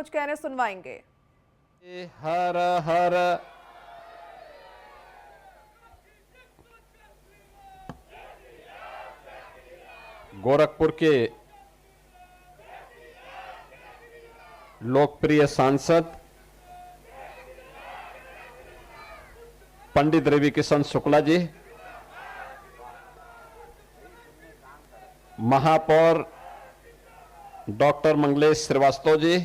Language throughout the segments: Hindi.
कुछ कहने सुनवाएंगे। हर हर गोरखपुर के लोकप्रिय सांसद पंडित रवि किशन शुक्ला जी, महापौर डॉक्टर मंगलेश श्रीवास्तव जी,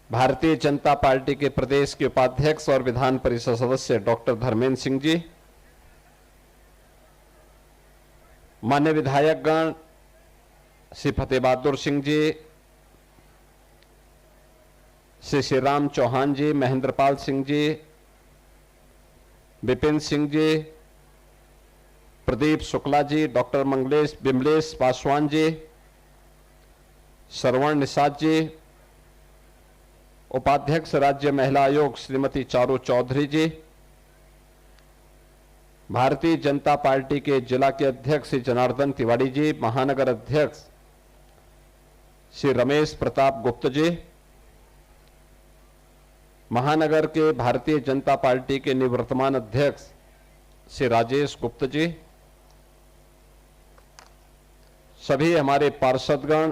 भारतीय जनता पार्टी के प्रदेश के उपाध्यक्ष और विधान परिषद सदस्य डॉक्टर धर्मेंद्र सिंह जी, मान्य विधायकगण श्री फतेह बहादुर सिंह जी, श्री राम चौहान जी, महेंद्रपाल सिंह जी, विपिन सिंह जी, प्रदीप शुक्ला जी, डॉक्टर बिमलेश पासवान जी, श्रवण निषाद जी, उपाध्यक्ष राज्य महिला आयोग श्रीमती चारू चौधरी जी, भारतीय जनता पार्टी के जिला के अध्यक्ष श्री जनार्दन तिवारी जी, महानगर अध्यक्ष श्री रमेश प्रताप गुप्त जी, महानगर के भारतीय जनता पार्टी के निवर्तमान अध्यक्ष श्री राजेश गुप्त जी, सभी हमारे पार्षदगण,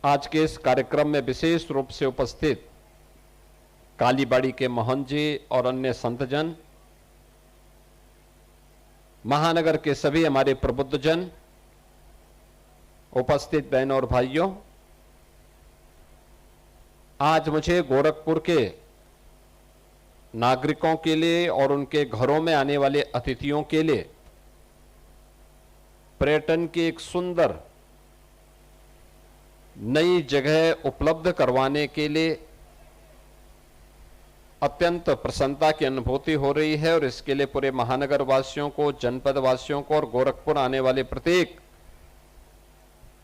आज के इस कार्यक्रम में विशेष रूप से उपस्थित कालीबाड़ी के मोहन जी और अन्य संतजन, महानगर के सभी हमारे प्रबुद्धजन, उपस्थित बहनों और भाइयों, आज मुझे गोरखपुर के नागरिकों के लिए और उनके घरों में आने वाले अतिथियों के लिए पर्यटन की एक सुंदर नई जगह उपलब्ध करवाने के लिए अत्यंत प्रसन्नता की अनुभूति हो रही है और इसके लिए पूरे महानगर वासियों को, जनपद वासियों को और गोरखपुर आने वाले प्रत्येक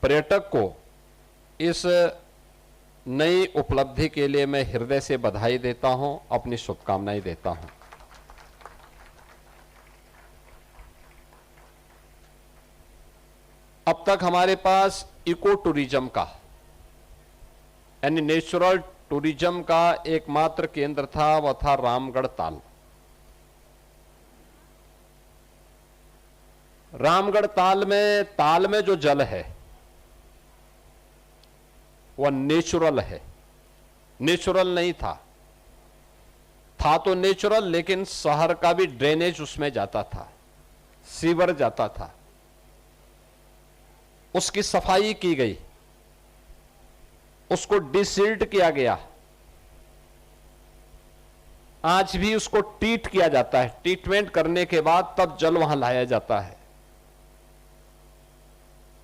पर्यटक को इस नई उपलब्धि के लिए मैं हृदय से बधाई देता हूं, अपनी शुभकामनाएं देता हूं। अब तक हमारे पास इको टूरिज्म का यानी नेचुरल टूरिज्म का एकमात्र केंद्र था, वह था रामगढ़ ताल। रामगढ़ ताल में जो जल है वह नेचुरल है, नेचुरल नहीं था तो नेचुरल, लेकिन शहर का भी ड्रेनेज उसमें जाता था, सीवर जाता था, उसकी सफाई की गई, उसको डिसिल्ट किया गया, आज भी उसको ट्रीट किया जाता है, ट्रीटमेंट करने के बाद तब जल वहां लाया जाता है।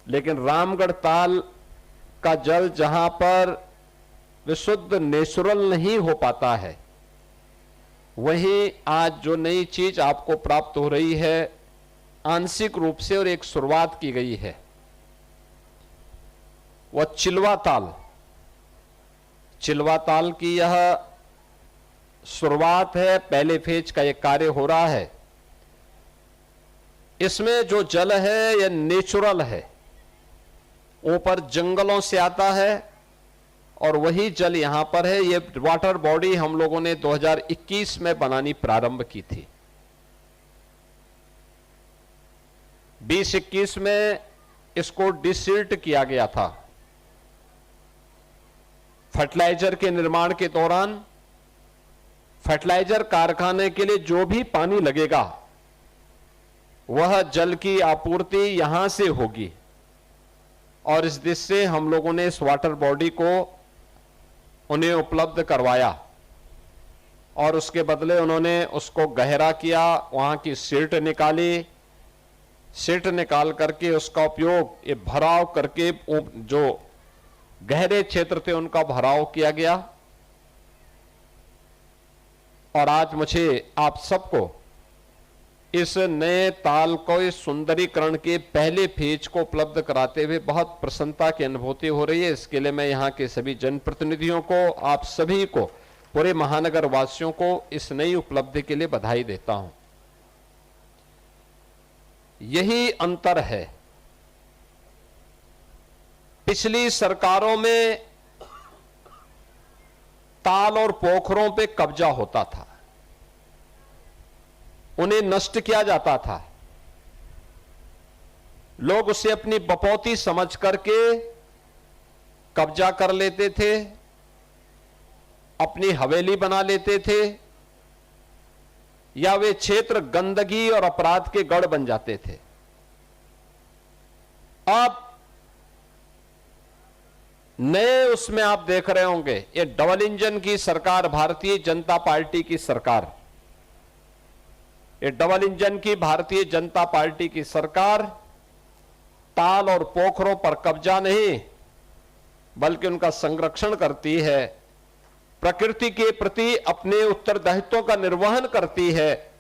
लेकिन रामगढ़ ताल का जल जहां पर विशुद्ध नेचुरल नहीं हो पाता है, वहीं आज जो नई चीज आपको प्राप्त हो रही है आंशिक रूप से और एक शुरुआत की गई है, वह चिलवा ताल की यह शुरुआत है। पहले फेज का यह कार्य हो रहा है। इसमें जो जल है यह नेचुरल है, ऊपर जंगलों से आता है और वही जल यहां पर है। यह वाटर बॉडी हम लोगों ने 2021 में बनानी प्रारंभ की थी। 2021 में इसको डिसिल्ट किया गया था। फर्टिलाइजर के निर्माण के दौरान फर्टिलाइजर कारखाने के लिए जो भी पानी लगेगा वह जल की आपूर्ति यहां से होगी और इस दिशा से हम लोगों ने इस वाटर बॉडी को उन्हें उपलब्ध करवाया और उसके बदले उन्होंने उसको गहरा किया, वहां की सिल्ट निकाली, सिल्ट निकाल करके उसका उपयोग ये भराव करके जो गहरे क्षेत्र थे उनका भराव किया गया। और आज मुझे आप सबको इस नए ताल को इस सुंदरीकरण के पहले फेज को उपलब्ध कराते हुए बहुत प्रसन्नता की अनुभूति हो रही है। इसके लिए मैं यहां के सभी जनप्रतिनिधियों को, आप सभी को, पूरे महानगर वासियों को इस नई उपलब्धि के लिए बधाई देता हूं। यही अंतर है पिछली सरकारों में ताल और पोखरों पे कब्जा होता था, उन्हें नष्ट किया जाता था। लोग उसे अपनी बपौती समझ करके कब्जा कर लेते थे, अपनी हवेली बना लेते थे, या वे क्षेत्र गंदगी और अपराध के गढ़ बन जाते थे। अब नए उसमें आप देख रहे होंगे, ये डबल इंजन की सरकार, भारतीय जनता पार्टी की सरकार, ये डबल इंजन की भारतीय जनता पार्टी की सरकार ताल और पोखरों पर कब्जा नहीं बल्कि उनका संरक्षण करती है, प्रकृति के प्रति अपने उत्तरदायित्वों का निर्वहन करती है,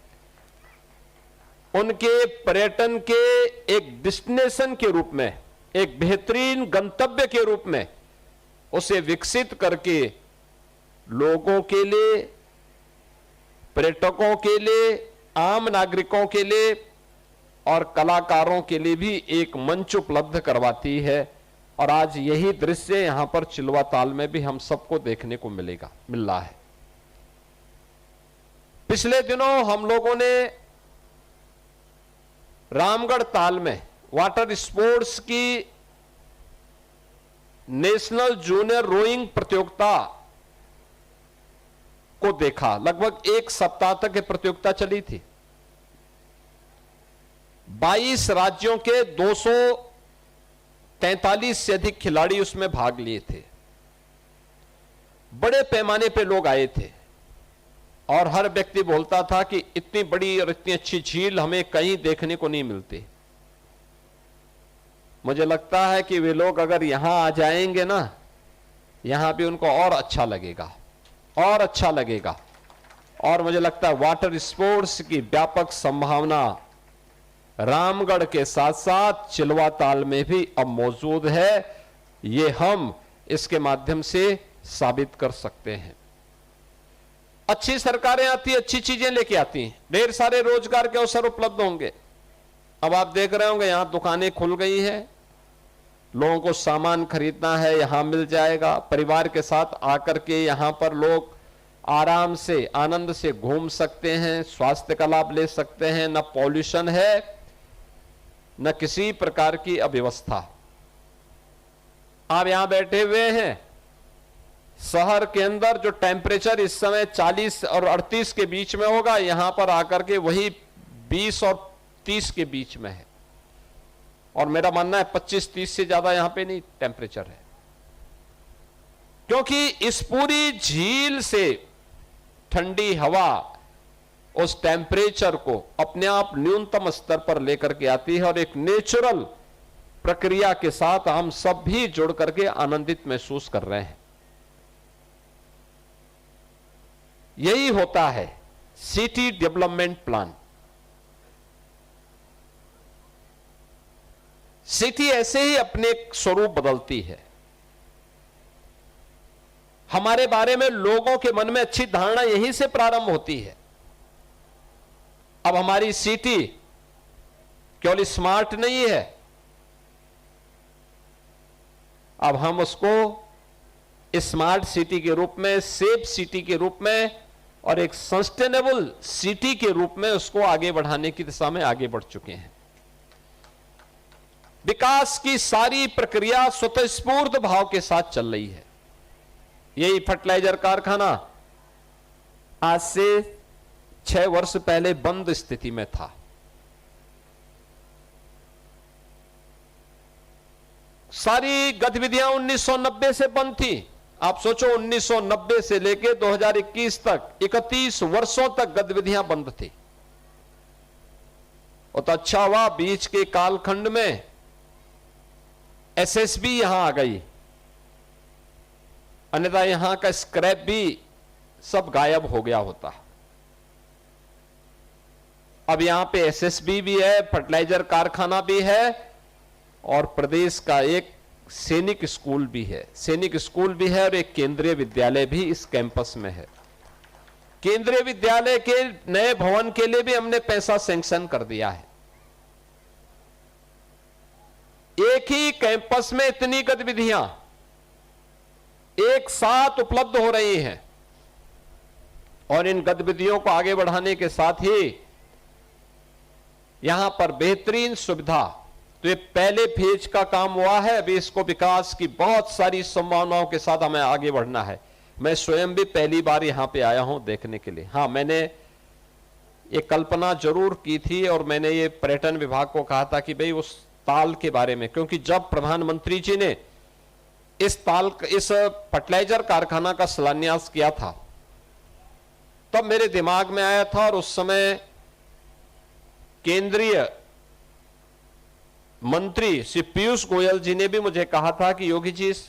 उनके पर्यटन के एक डेस्टिनेशन के रूप में, एक बेहतरीन गंतव्य के रूप में उसे विकसित करके लोगों के लिए, पर्यटकों के लिए, आम नागरिकों के लिए और कलाकारों के लिए भी एक मंच उपलब्ध करवाती है। और आज यही दृश्य यहां पर चिलवा ताल में भी हम सबको देखने को मिल रहा है। पिछले दिनों हम लोगों ने रामगढ़ ताल में वाटर स्पोर्ट्स की नेशनल जूनियर रोइंग प्रतियोगिता को देखा। लगभग एक सप्ताह तक ये प्रतियोगिता चली थी। 22 राज्यों के 243 से अधिक खिलाड़ी उसमें भाग लिए थे। बड़े पैमाने पे लोग आए थे और हर व्यक्ति बोलता था कि इतनी बड़ी और इतनी अच्छी झील हमें कहीं देखने को नहीं मिलती। मुझे लगता है कि वे लोग अगर यहां आ जाएंगे ना, यहां भी उनको और अच्छा लगेगा, और अच्छा लगेगा। और मुझे लगता है वाटर स्पोर्ट्स की व्यापक संभावना रामगढ़ के साथ साथ चिलवा ताल में भी अब मौजूद है। ये हम इसके माध्यम से साबित कर सकते हैं। अच्छी सरकारें आती, अच्छी चीजें लेके आती हैं, ढेर सारे रोजगार के अवसर उपलब्ध होंगे। अब आप देख रहे होंगे यहां दुकानें खुल गई हैं, लोगों को सामान खरीदना है यहां मिल जाएगा। परिवार के साथ आकर के यहां पर लोग आराम से, आनंद से घूम सकते हैं, स्वास्थ्य का लाभ ले सकते हैं। न पॉल्यूशन है, न किसी प्रकार की अव्यवस्था। आप यहां बैठे हुए हैं, शहर के अंदर जो टेम्परेचर इस समय 40 और 38 के बीच में होगा, यहां पर आकर के वही 20 और 30 के बीच में है। और मेरा मानना है 25-30 से ज्यादा यहां पे नहीं टेम्परेचर है, क्योंकि इस पूरी झील से ठंडी हवा उस टेम्परेचर को अपने आप न्यूनतम स्तर पर लेकर के आती है और एक नेचुरल प्रक्रिया के साथ हम सब भी जुड़ करके आनंदित महसूस कर रहे हैं। यही होता है सिटी डेवलपमेंट प्लान। सिटी ऐसे ही अपने स्वरूप बदलती है। हमारे बारे में लोगों के मन में अच्छी धारणा यहीं से प्रारंभ होती है। अब हमारी सिटी केवल स्मार्ट नहीं है, अब हम उसको स्मार्ट सिटी के रूप में, सेफ सिटी के रूप में और एक सस्टेनेबल सिटी के रूप में उसको आगे बढ़ाने की दिशा में आगे बढ़ चुके हैं। विकास की सारी प्रक्रिया स्वतःस्फूर्त भाव के साथ चल रही है। यही फर्टिलाइजर कारखाना आज से 6 वर्ष पहले बंद स्थिति में था। सारी गतिविधियां 1990 से बंद थी। आप सोचो 1990 से लेकर 2021 तक 31 वर्षों तक गतिविधियां बंद थी। और तो अच्छा हुआ बीच के कालखंड में एसएसबी यहां आ गई, अन्यथा यहां का स्क्रैप भी सब गायब हो गया होता। अब यहां पे एसएसबी भी है, फर्टिलाइजर कारखाना भी है और प्रदेश का एक सैनिक स्कूल भी है। सैनिक स्कूल भी है और एक केंद्रीय विद्यालय भी इस कैंपस में है। केंद्रीय विद्यालय के नए भवन के लिए भी हमने पैसा सैंक्शन कर दिया है। एक ही कैंपस में इतनी गतिविधियां एक साथ उपलब्ध हो रही हैं और इन गतिविधियों को आगे बढ़ाने के साथ ही यहां पर बेहतरीन सुविधा, तो ये पहले फेज का काम हुआ है। अभी इसको विकास की बहुत सारी संभावनाओं के साथ हमें आगे बढ़ना है। मैं स्वयं भी पहली बार यहां पे आया हूं देखने के लिए। हां, मैंने ये कल्पना जरूर की थी और मैंने ये पर्यटन विभाग को कहा था कि भाई उस ताल के बारे में, क्योंकि जब प्रधानमंत्री जी ने इस फर्टिलाइजर कारखाना का शिलान्यास किया था तब मेरे दिमाग में आया था और उस समय केंद्रीय मंत्री श्री पीयूष गोयल जी ने भी मुझे कहा था कि योगी जी इस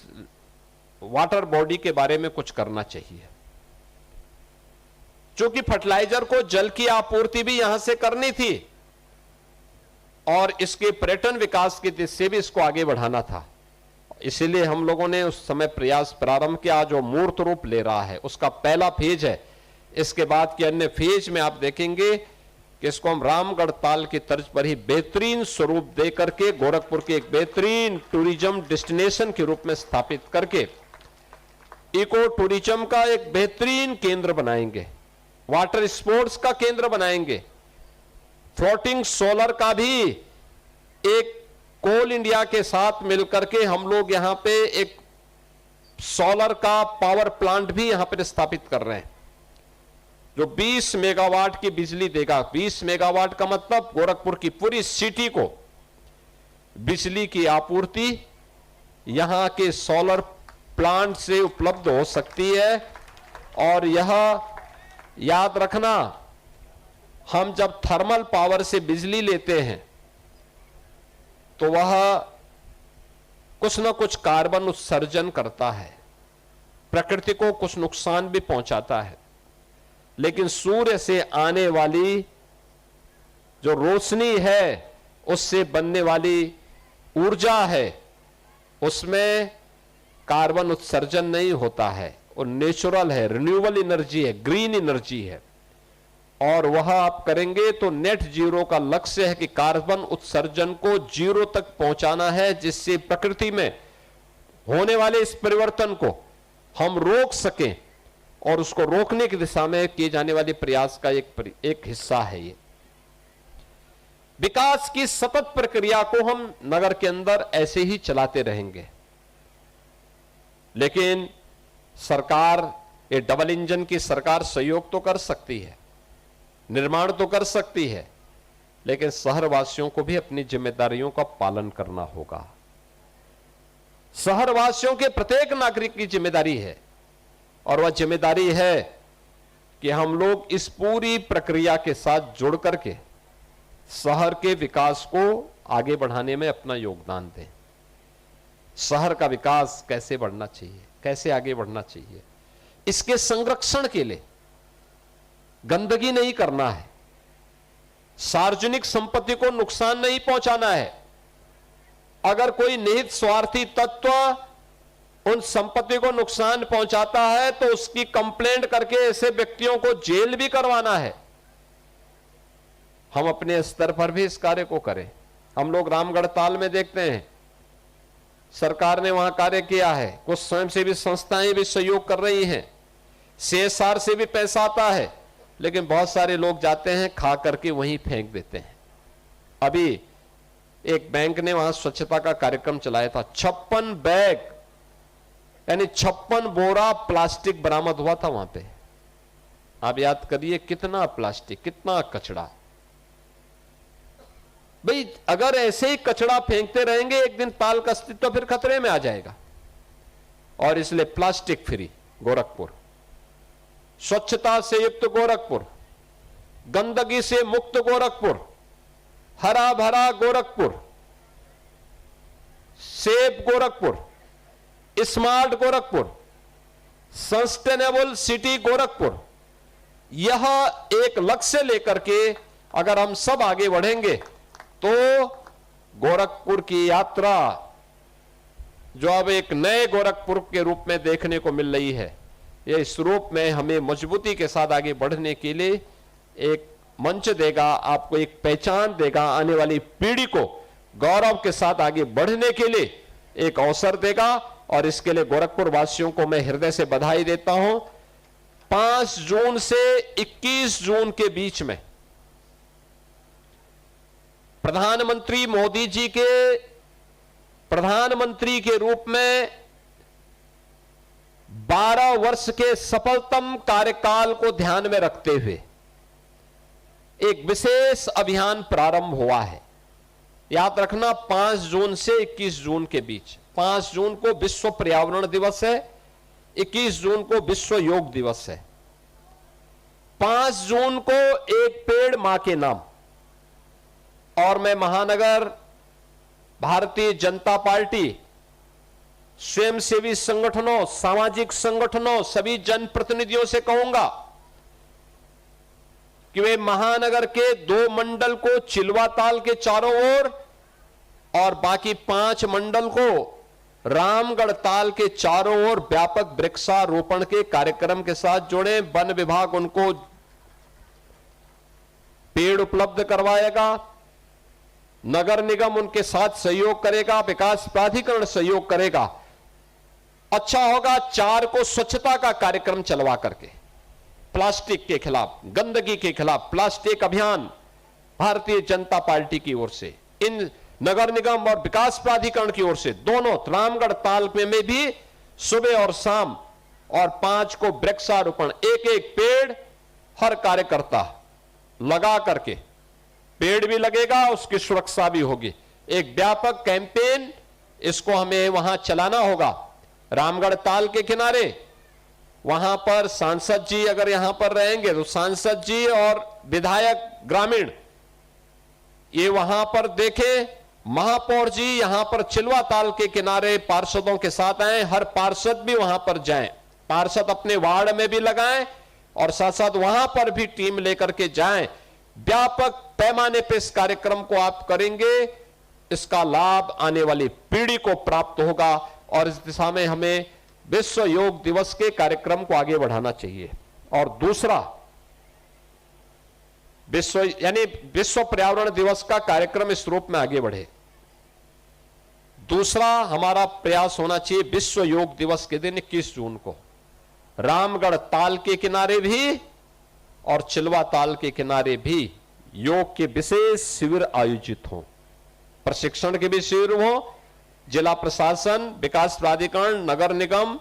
वाटर बॉडी के बारे में कुछ करना चाहिए, क्योंकि फर्टिलाइजर को जल की आपूर्ति भी यहां से करनी थी और इसके पर्यटन विकास की दिशा से भी इसको आगे बढ़ाना था। इसीलिए हम लोगों ने उस समय प्रयास प्रारंभ किया जो मूर्त रूप ले रहा है। उसका पहला फेज है। इसके बाद के अन्य फेज में आप देखेंगे कि इसको हम रामगढ़ ताल की तर्ज पर ही बेहतरीन स्वरूप दे करके गोरखपुर के एक बेहतरीन टूरिज्म डेस्टिनेशन के रूप में स्थापित करके इको टूरिज्म का एक बेहतरीन केंद्र बनाएंगे, वाटर स्पोर्ट्स का केंद्र बनाएंगे, फ्लोटिंग सोलर का भी एक कोल इंडिया के साथ मिलकर के हम लोग यहां पे एक सोलर का पावर प्लांट भी यहां पर स्थापित कर रहे हैं जो 20 मेगावाट की बिजली देगा। 20 मेगावाट का मतलब गोरखपुर की पूरी सिटी को बिजली की आपूर्ति यहां के सोलर प्लांट से उपलब्ध हो सकती है। और यह याद रखना, हम जब थर्मल पावर से बिजली लेते हैं तो वह कुछ न कुछ कार्बन उत्सर्जन करता है, प्रकृति को कुछ नुकसान भी पहुंचाता है, लेकिन सूर्य से आने वाली जो रोशनी है उससे बनने वाली ऊर्जा है उसमें कार्बन उत्सर्जन नहीं होता है, वो नेचुरल है, रिन्यूएबल एनर्जी है, ग्रीन एनर्जी है। और वह आप करेंगे तो नेट जीरो का लक्ष्य है कि कार्बन उत्सर्जन को जीरो तक पहुंचाना है, जिससे प्रकृति में होने वाले इस परिवर्तन को हम रोक सकें और उसको रोकने की दिशा में किए जाने वाले प्रयास का एक हिस्सा है। ये विकास की सतत प्रक्रिया को हम नगर के अंदर ऐसे ही चलाते रहेंगे, लेकिन सरकार, ये डबल इंजन की सरकार सहयोग तो कर सकती है, निर्माण तो कर सकती है, लेकिन शहरवासियों को भी अपनी जिम्मेदारियों का पालन करना होगा। शहरवासियों के प्रत्येक नागरिक की जिम्मेदारी है और वह जिम्मेदारी है कि हम लोग इस पूरी प्रक्रिया के साथ जुड़ करके शहर के विकास को आगे बढ़ाने में अपना योगदान दें। शहर का विकास कैसे बढ़ना चाहिए, कैसे आगे बढ़ना चाहिए, इसके संरक्षण के लिए गंदगी नहीं करना है, सार्वजनिक संपत्ति को नुकसान नहीं पहुंचाना है। अगर कोई निहित स्वार्थी तत्व उन संपत्ति को नुकसान पहुंचाता है तो उसकी कंप्लेंट करके ऐसे व्यक्तियों को जेल भी करवाना है। हम अपने स्तर पर भी इस कार्य को करें। हम लोग रामगढ़ ताल में देखते हैं, सरकार ने वहां कार्य किया है, कुछ स्वयंसेवी संस्थाएं भी सहयोग कर रही हैं, CSR से भी पैसा आता है, लेकिन बहुत सारे लोग जाते हैं खा करके वहीं फेंक देते हैं। अभी एक बैंक ने वहां स्वच्छता का कार्यक्रम चलाया था, 56 बैग यानी 56 बोरा प्लास्टिक बरामद हुआ था वहां पे। आप याद करिए कितना प्लास्टिक, कितना कचरा। भाई अगर ऐसे ही कचरा फेंकते रहेंगे एक दिन ताल का अस्तित्व फिर खतरे में आ जाएगा। और इसलिए प्लास्टिक फ्री गोरखपुर, स्वच्छता से युक्त गोरखपुर, गंदगी से मुक्त गोरखपुर, हरा भरा Gorakhpur, safe Gorakhpur, smart Gorakhpur, sustainable city Gorakhpur, यह एक लक्ष्य लेकर के अगर हम सब आगे बढ़ेंगे तो गोरखपुर की यात्रा जो अब एक नए गोरखपुर के रूप में देखने को मिल रही है, यह इस रूप में हमें मजबूती के साथ आगे बढ़ने के लिए एक मंच देगा, आपको एक पहचान देगा, आने वाली पीढ़ी को गौरव के साथ आगे बढ़ने के लिए एक अवसर देगा। और इसके लिए गोरखपुर वासियों को मैं हृदय से बधाई देता हूं। 5 जून से 21 जून के बीच में प्रधानमंत्री मोदी जी के प्रधानमंत्री के रूप में 12 वर्ष के सफलतम कार्यकाल को ध्यान में रखते हुए एक विशेष अभियान प्रारंभ हुआ है। याद रखना, 5 जून से 21 जून के बीच। 5 जून को विश्व पर्यावरण दिवस है, 21 जून को विश्व योग दिवस है। 5 जून को एक पेड़ मां के नाम। और मैं महानगर भारतीय जनता पार्टी, स्वयंसेवी संगठनों, सामाजिक संगठनों, सभी जनप्रतिनिधियों से कहूंगा कि वे महानगर के 2 मंडल को चिलवा ताल के चारों ओर और बाकी 5 मंडल को रामगढ़ ताल के चारों ओर व्यापक वृक्षारोपण के कार्यक्रम के साथ जोड़ें। वन विभाग उनको पेड़ उपलब्ध करवाएगा, नगर निगम उनके साथ सहयोग करेगा, विकास प्राधिकरण सहयोग करेगा। अच्छा होगा 4 को स्वच्छता का कार्यक्रम चलवा करके, प्लास्टिक के खिलाफ, गंदगी के खिलाफ प्लास्टिक अभियान भारतीय जनता पार्टी की ओर से, इन नगर निगम और विकास प्राधिकरण की ओर से, दोनों रामगढ़ ताल में भी सुबह और शाम, और 5 को वृक्षारोपण, एक पेड़ हर कार्यकर्ता लगा करके, पेड़ भी लगेगा, उसकी सुरक्षा भी होगी। एक व्यापक कैंपेन इसको हमें वहां चलाना होगा। रामगढ़ ताल के किनारे वहां पर सांसद जी अगर यहां पर रहेंगे तो सांसद जी और विधायक ग्रामीण ये वहां पर देखें, महापौर जी यहां पर चिलवा ताल के किनारे पार्षदों के साथ आए, हर पार्षद भी वहां पर जाएं, पार्षद अपने वार्ड में भी लगाएं और साथ साथ वहां पर भी टीम लेकर के जाएं। व्यापक पैमाने पर इस कार्यक्रम को आप करेंगे, इसका लाभ आने वाली पीढ़ी को प्राप्त होगा और इस दिशा में हमें विश्व योग दिवस के कार्यक्रम को आगे बढ़ाना चाहिए। और दूसरा, विश्व पर्यावरण दिवस का कार्यक्रम इस रूप में आगे बढ़े। दूसरा हमारा प्रयास होना चाहिए, विश्व योग दिवस के दिन 21 जून को रामगढ़ ताल के किनारे भी और चिलवा ताल के किनारे भी योग के विशेष शिविर आयोजित हों, प्रशिक्षण के भी शिविर हों। जिला प्रशासन, विकास प्राधिकरण, नगर निगम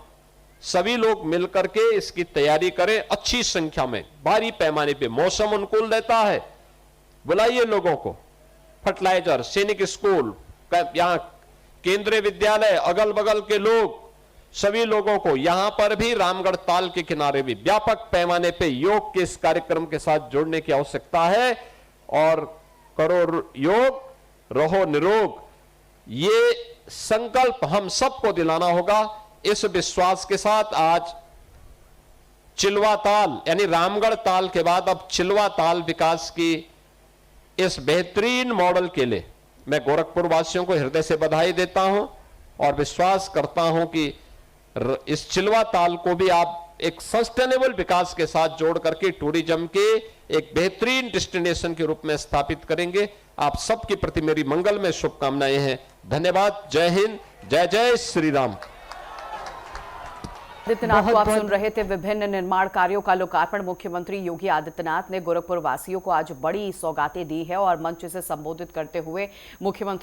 सभी लोग मिलकर के इसकी तैयारी करें अच्छी संख्या में, भारी पैमाने पे। मौसम अनुकूल रहता है, बुलाइए लोगों को, फर्टिलाइजर, सैनिक स्कूल, यहां केंद्रीय विद्यालय, अगल बगल के लोग, सभी लोगों को यहां पर भी रामगढ़ ताल के किनारे भी व्यापक पैमाने पे योग के इस कार्यक्रम के साथ जोड़ने की आवश्यकता है। और करो योग, रहो निरोग, ये संकल्प हम सबको दिलाना होगा। इस विश्वास के साथ आज चिलवा ताल यानी रामगढ़ ताल के बाद अब चिलवा ताल विकास की इस बेहतरीन मॉडल के लिए मैं गोरखपुर वासियों को हृदय से बधाई देता हूं और विश्वास करता हूं कि इस चिलवा ताल को भी आप एक सस्टेनेबल विकास के साथ जोड़ करके टूरिज्म के एक बेहतरीन डेस्टिनेशन के रूप में स्थापित करेंगे। आप सबके प्रति मेरी मंगलमय शुभकामनाएं हैं। धन्यवाद। जय हिंद, जय जय श्री राम। आदित्यनाथ को आप सुन रहे थे। विभिन्न निर्माण कार्यों का लोकार्पण मुख्यमंत्री योगी आदित्यनाथ ने गोरखपुर वासियों को आज बड़ी सौगातें दी है और मंच से संबोधित करते हुए मुख्यमंत्री